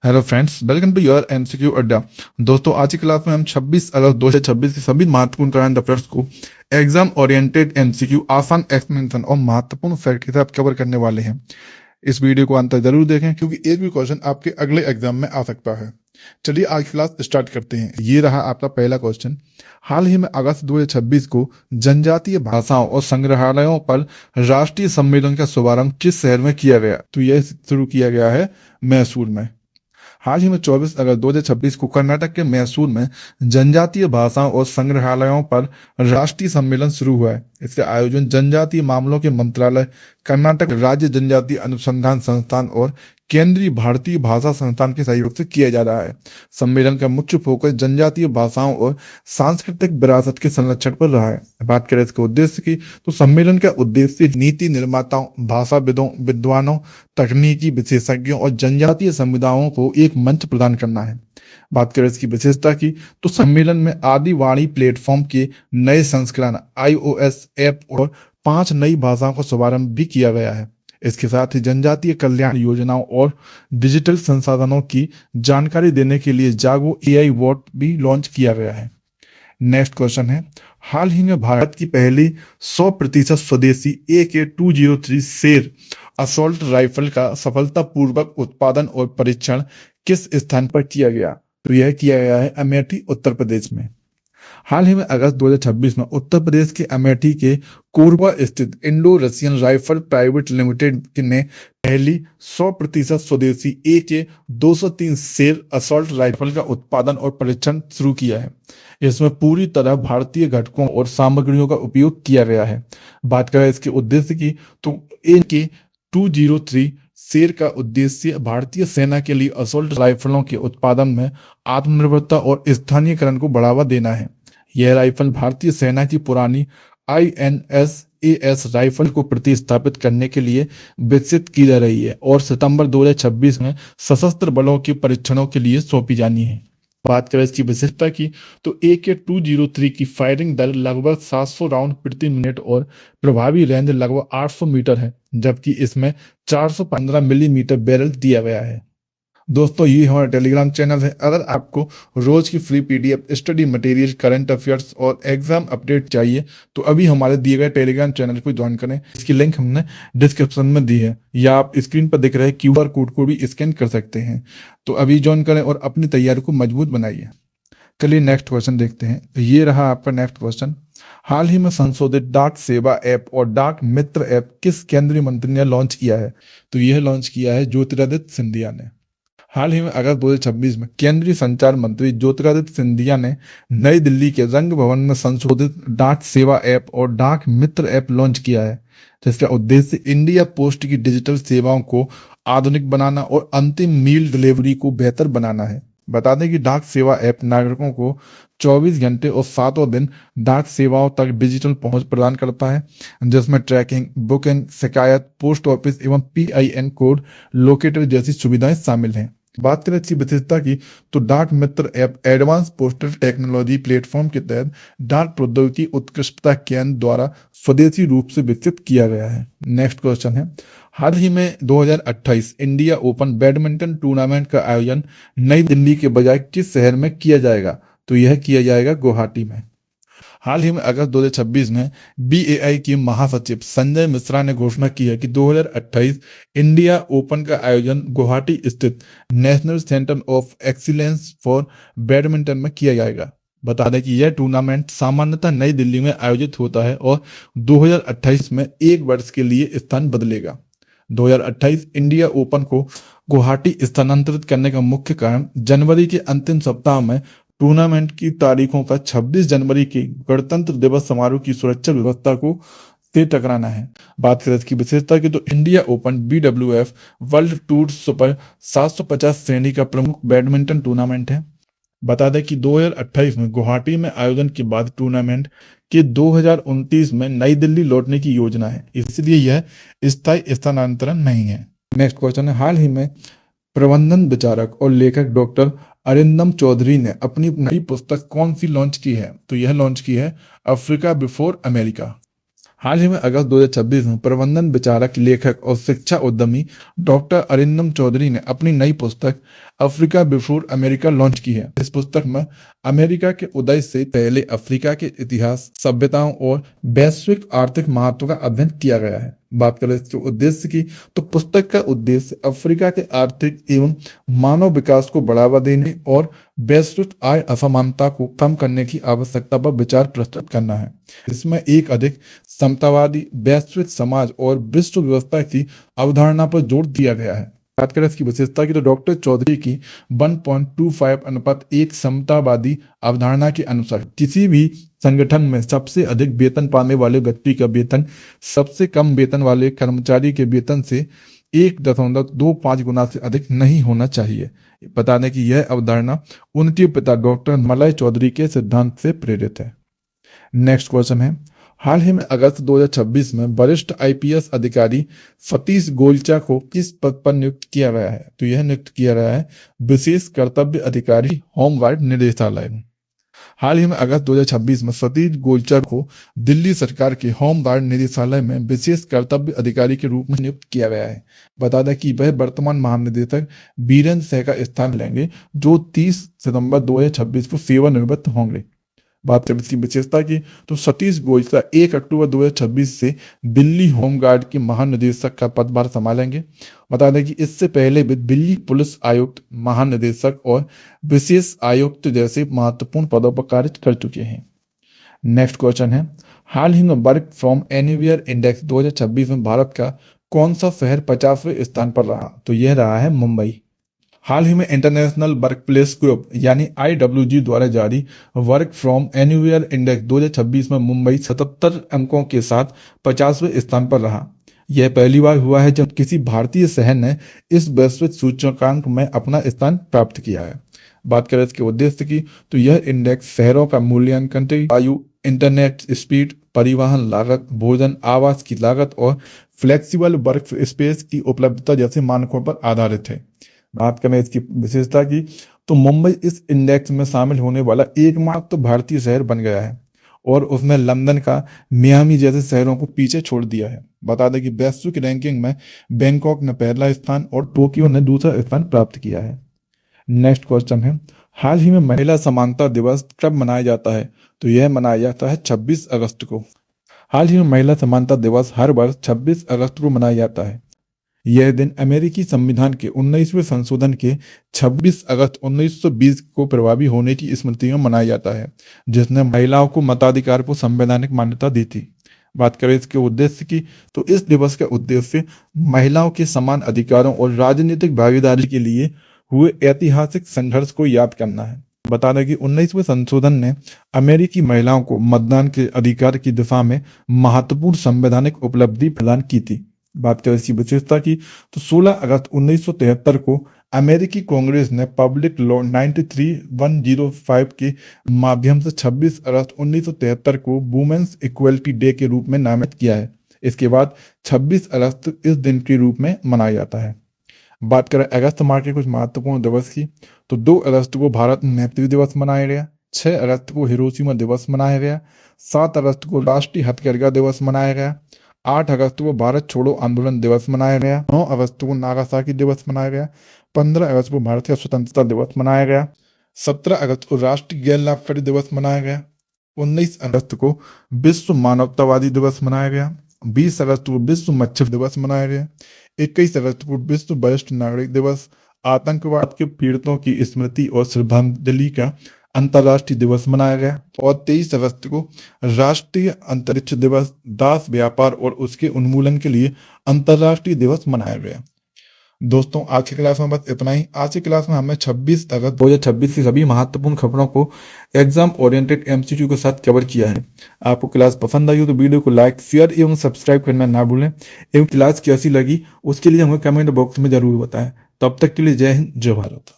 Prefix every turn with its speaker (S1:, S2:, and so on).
S1: Hello friends, welcome to your MCQ Adda. दोस्तों, आज की क्लास में हम 26 अगस्त 2026 की सभी महत्वपूर्ण करंट अफेयर्स को एग्जाम ओरिएंटेड एमसीक्यू आसान एक्सप्लेनेशन और महत्वपूर्ण फैक्ट के साथ कवर करने वाले हैं। इस वीडियो को अंत तक जरूर देखें क्योंकि एक भी क्वेश्चन आपके अगले एग्जाम में आ सकता है। चलिए आज की क्लास स्टार्ट करते हैं। ये रहा आपका पहला क्वेश्चन। हाल ही में अगस्त 2026 को जनजातीय भाषाओं और संग्रहालयों पर राष्ट्रीय सम्मेलन का शुभारंभ किस शहर में किया गया? तो यह शुरू किया गया है मैसूर में। हाल ही में 24 अगस्त 2026 को कर्नाटक के मैसूर में जनजातीय भाषाओं और संग्रहालयों पर राष्ट्रीय सम्मेलन शुरू हुआ है। इसका आयोजन जनजातीय मामलों के मंत्रालय, कर्नाटक राज्य जनजातीय अनुसंधान संस्थान और केंद्रीय भारतीय भाषा संस्थान के सहयोग से किया जा रहा है। सम्मेलन का मुख्य फोकस जनजातीय भाषाओं और सांस्कृतिक विरासत के संरक्षण पर रहा है। बात करें इसके उद्देश्य की, तो सम्मेलन का उद्देश्य नीति निर्माताओं, भाषाविदों, विद्वानों, तकनीकी विशेषज्ञों और जनजातीय समुदायों को एक मंच प्रदान करना है। बात करें इसकी विशेषता की, तो सम्मेलन में आदिवाणी प्लेटफॉर्म के नए संस्करण iOS ऐप और 5 नई भाषाओं का शुभारंभ भी किया गया है। इसके साथ ही जनजातीय कल्याण योजनाओं और डिजिटल संसाधनों की जानकारी देने के लिए जागो AI वोट भी लॉन्च किया गया है। नेक्स्ट क्वेश्चन है, हाल ही में भारत की पहली 100% स्वदेशी AK-203 शेर असॉल्ट राइफल का सफलतापूर्वक उत्पादन और परीक्षण किस स्थान पर किया गया? तो यह किया गया है अमेठी, उत्तर प्रदेश में। हाल ही में अगस्त 2026 में उत्तर प्रदेश के अमेठी के कोरबा स्थित Indo Russian rifle private limited ने पहली 100% स्वदेशी AK-203 शेर असॉल्ट राइफल का उत्पादन और परीक्षण शुरू किया है। इसमें पूरी तरह भारतीय घटकों और सामग्रियों का उपयोग किया गया है। बात करें इसके उद्देश्य की, तो AK-203 शेर का उद्देश्य भारतीय सेना के लिए असॉल्ट राइफलों के उत्पादन में आत्मनिर्भरता और स्थानीयकरण को बढ़ावा देना है। यह राइफल भारतीय सेना की पुरानी INS-AS राइफल को प्रतिस्थापित करने के लिए विकसित की जा रही है और सितंबर 2026 में सशस्त्र बलों के परीक्षणों के लिए सौंपी जानी है। बात करें इसकी विशेषता की, तो AK-203 की फायरिंग दर लगभग 700 राउंड प्रति मिनट और प्रभावी रेंज लगभग 800 मीटर है, जबकि इसमें 415 मिलीमीटर बैरल दिया गया है। दोस्तों, ये हमारा टेलीग्राम चैनल है। अगर आपको रोज की free PDF, study material, current affairs और एग्जाम अपडेट चाहिए तो अभी हमारे दिए गए टेलीग्राम चैनल को ज्वाइन करें। इसकी लिंक हमने डिस्क्रिप्शन में दी है, या आप स्क्रीन पर दिख रहे QR कोड को भी स्कैन कर सकते हैं। तो अभी ज्वाइन करें और अपनी तैयारी को मजबूत बनाइए। चलिए नेक्स्ट क्वेश्चन देखते हैं। ये रहा आपका नेक्स्ट क्वेश्चन। हाल ही में संशोधित डाक सेवा ऐप और डाक मित्र ऐप किस केंद्रीय मंत्री ने लॉन्च किया है? तो यह लॉन्च किया है ज्योतिरादित्य सिंधिया ने। हाल ही में अगस्त 2026 में केंद्रीय संचार मंत्री ज्योतिरादित्य सिंधिया ने नई दिल्ली के रंग भवन में संशोधित डाक सेवा ऐप और डाक मित्र ऐप लॉन्च किया है, जिसका उद्देश्य इंडिया पोस्ट की डिजिटल सेवाओं को आधुनिक बनाना और अंतिम मील डिलीवरी को बेहतर बनाना है। बता दें कि डाक सेवा ऐप नागरिकों को 24 घंटे और 7 दिन डाक सेवाओं तक डिजिटल पहुंच प्रदान करता है, जिसमें ट्रैकिंग, बुकिंग, शिकायत, पोस्ट ऑफिस एवं PIN कोड लोकेटर जैसी सुविधाएं शामिल हैं। बात करें इसकी विशेषता की, तो Dak Mitra app advance postal technology platform के तहत डाक प्रौद्योगिकी उत्कृष्टता केंद्र द्वारा स्वदेशी रूप से विकसित किया गया है। नेक्स्ट क्वेश्चन है, हाल ही में 2028 इंडिया ओपन बैडमिंटन टूर्नामेंट का आयोजन नई दिल्ली के बजाय किस शहर में किया जाएगा? तो यह किया जाएगा गुवाहाटी में। हाल ही में अगस्त 2026 में BAI के महासचिव संजय मिश्रा ने घोषणा की है कि 2028 इंडिया ओपन का आयोजन गुवाहाटी स्थित national centre of excellence for badminton में किया जाएगा। बता दें कि यह टूर्नामेंट सामान्यतः नई दिल्ली में आयोजित होता है और 2028 में एक वर्ष के लिए स्थान बदलेगा। 2028 इंडिया ओपन को गुवाहाटी स्थानांतरित करने का मुख्य कारण जनवरी के अंतिम सप्ताह में टूर्नामेंट की तारीखों का 26 जनवरी के गणतंत्र दिवस समारोह की सुरक्षा व्यवस्था को से टकराना है। बात करें इसकी विशेषता की, तो India open BWF world tour super 750 श्रेणी का प्रमुख बैडमिंटन टूर्नामेंट है। बता दें कि 2028 में गुवाहाटी में आयोजन के बाद टूर्नामेंट के 2029 में नई दिल्ली लौटने की योजना है, इसलिए यह स्थायी स्थानांतरण नहीं है। नेक्स्ट क्वेश्चन है, हाल ही में प्रबंधन विचारक और लेखक डॉक्टर अरिंदम चौधरी ने अपनी नई पुस्तक कौन सी लॉन्च की है? तो यह लॉन्च की है अफ्रीका बिफोर अमेरिका। हाल ही में अगस्त 2026 में प्रबंधन विचारक, लेखक और शिक्षा उद्यमी डॉक्टर अरिंदम चौधरी ने अपनी नई पुस्तक अफ्रीका बिफोर अमेरिका लॉन्च की है। इस पुस्तक में अमेरिका के उदय से पहले अफ्रीका के इतिहास, सभ्यताओं और वैश्विक आर्थिक महत्व का अध्ययन किया गया है। बात करें इसके उद्देश्य की, तो पुस्तक का उद्देश्य अफ्रीका के आर्थिक एवं मानव विकास को बढ़ावा देने और वैश्विक आय असमानता को कम करने की आवश्यकता पर विचार प्रस्तुत करना है। इसमें एक अधिक समतावादी वैश्विक समाज और विश्व व्यवस्था की अवधारणा पर जोर दिया गया है। बात करें इसकी विशेषता की, तो डॉक्टर चौधरी की 1.25:1 समतावादी अवधारणा के अनुसार किसी भी संगठन में सबसे अधिक वेतन पाने वाले व्यक्ति का वेतन सबसे कम वेतन वाले कर्मचारी के वेतन से 1.25 गुना से अधिक नहीं होना चाहिए। बता दें कि यह अवधारणा उनके पिता डॉक्टर मलय चौधरी के सिद्धांत से प्रेरित है। नेक्स्ट क्वेश्चन है, हाल ही में अगस्त 2026 में वरिष्ठ आईपीएस अधिकारी सतीश गोलचा को किस पद पर नियुक्त किया गया है? तो यह नियुक्त किया गया है विशेष कर्तव्य अधिकारी, होमगार्ड निदेशालय में। हाल ही में अगस्त 2026 में सतीश गोलचा को दिल्ली सरकार के होमगार्ड निदेशालय में विशेष कर्तव्य अधिकारी के रूप में नियुक्त किया गया है। बता दें कि वह वर्तमान महानिदेशक बीरेंद्र सिंह का स्थान लेंगे, जो 30 सितंबर 2026 को सेवानिवृत्त होंगे। बात करें इसकी विशेषता की, तो सतीश गोलचा 1 अक्टूबर 2026 से दिल्ली होमगार्ड के महानिदेशक का पदभार संभालेंगे। बता दें कि इससे पहले भी दिल्ली पुलिस आयुक्त, महानिदेशक और विशेष आयुक्त जैसे महत्वपूर्ण पदों पर कार्य कर चुके हैं। नेक्स्ट क्वेश्चन है, हाल ही में वर्क फ्रॉम एनीवेयर इंडेक्स 2026 में भारत का कौन सा शहर 50वें स्थान पर रहा? तो यह रहा है मुंबई। हाल ही में इंटरनेशनल वर्क प्लेस ग्रुप यानी IWG द्वारा जारी वर्क फ्रॉम एनीवेयर इंडेक्स 2026 में मुंबई 77 अंकों के साथ 50वें स्थान पर रहा। यह पहली बार हुआ है जब किसी भारतीय शहर ने इस वैश्विक सूचकांक में अपना स्थान प्राप्त किया है। बात करें इसके उद्देश्य की, तो यह इंडेक्स शहरों का मूल्यांकन वायु, इंटरनेट स्पीड, परिवहन लागत, भोजन, आवास की लागत और फ्लेक्सिबल वर्क स्पेस की उपलब्धता जैसे मानकों पर आधारित है। बात करें इसकी विशेषता की, तो मुंबई इस इंडेक्स में शामिल होने वाला एकमात्र भारतीय शहर बन गया है और उसने लंदन का मियामी जैसे शहरों को पीछे छोड़ दिया है। बता दें कि वैश्विक रैंकिंग में बैंकॉक ने पहला स्थान और टोक्यो ने दूसरा स्थान प्राप्त किया है। नेक्स्ट क्वेश्चन है, हाल ही में महिला समानता दिवस कब मनाया जाता है? तो यह मनाया जाता है 26 अगस्त को। हाल ही में महिला समानता दिवस हर वर्ष 26 अगस्त को मनाया जाता है। यह दिन अमेरिकी संविधान के 19वें संशोधन के 26 अगस्त 1920 को प्रभावी होने की स्मृति में मनाया जाता है, जिसने महिलाओं को मताधिकार को संवैधानिक मान्यता दी थी। बात करें इसके उद्देश्य की, तो इस दिवस का उद्देश्य महिलाओं के समान अधिकारों और राजनीतिक भागीदारी के लिए हुए ऐतिहासिक संघर्ष को याद करना है। बता दें कि 19वें संशोधन ने अमेरिकी महिलाओं को मतदान के अधिकार की दिशा में महत्वपूर्ण संवैधानिक उपलब्धि प्रदान की थी। बात करें इसकी विशेषता की, तो 16 अगस्त 1973 को अमेरिकी कांग्रेस ने पब्लिक लॉ 93-105 के माध्यम से 26 अगस्त 1973 को वुमेन्स इक्वलिटी डे के रूप में नामित किया है। इसके बाद 26 अगस्त इस दिन के रूप में मनाया जाता है। बात करें अगस्त माह के कुछ महत्वपूर्ण दिवस की, तो 2 अगस्त को भारत मैत्री दिवस मनाया गया, 6 अगस्त को हिरोशिमा दिवस मनाया गया, 7 अगस्त को राष्ट्रीय हथकरघा दिवस मनाया गया, 8 अगस्त को भारत छोड़ो आंदोलन दिवस मनाया गया, 9 अगस्त को नागासाकी दिवस मनाया गया, 15 अगस्त को भारतीय स्वतंत्रता दिवस मनाया गया, 17 अगस्त को राष्ट्रीय गैर लाभकारी दिवस मनाया गया, 19 अगस्त को विश्व मानवतावादी दिवस मनाया गया, 20 अगस्त को विश्व मत्स्य दिवस मनाया गया, 21 अगस्त को विश्व वरिष्ठ नागरिक दिवस, आतंकवाद के पीड़ितों की स्मृति और श्रद्धांजलि का अंतर्राष्ट्रीय दिवस मनाया गया और 23 अगस्त को राष्ट्रीय अंतरिक्ष दिवस, दास व्यापार और उसके उन्मूलन के लिए अंतर्राष्ट्रीय दिवस मनाया गया। दोस्तों, आज की क्लास में बस इतना ही। आज की क्लास में हमने 26 अगस्त 2026 की सभी महत्वपूर्ण खबरों को एग्जाम ओरिएंटेड MCQ के साथ कवर किया है। आपको क्लास पसंद आई हो तो वीडियो को लाइक, शेयर एवं सब्सक्राइब करना ना भूलें एवं क्लास कैसी लगी उसके लिए हमें कमेंट बॉक्स में जरूर बताएं। तब तक के लिए जय हिंद, जय भारत।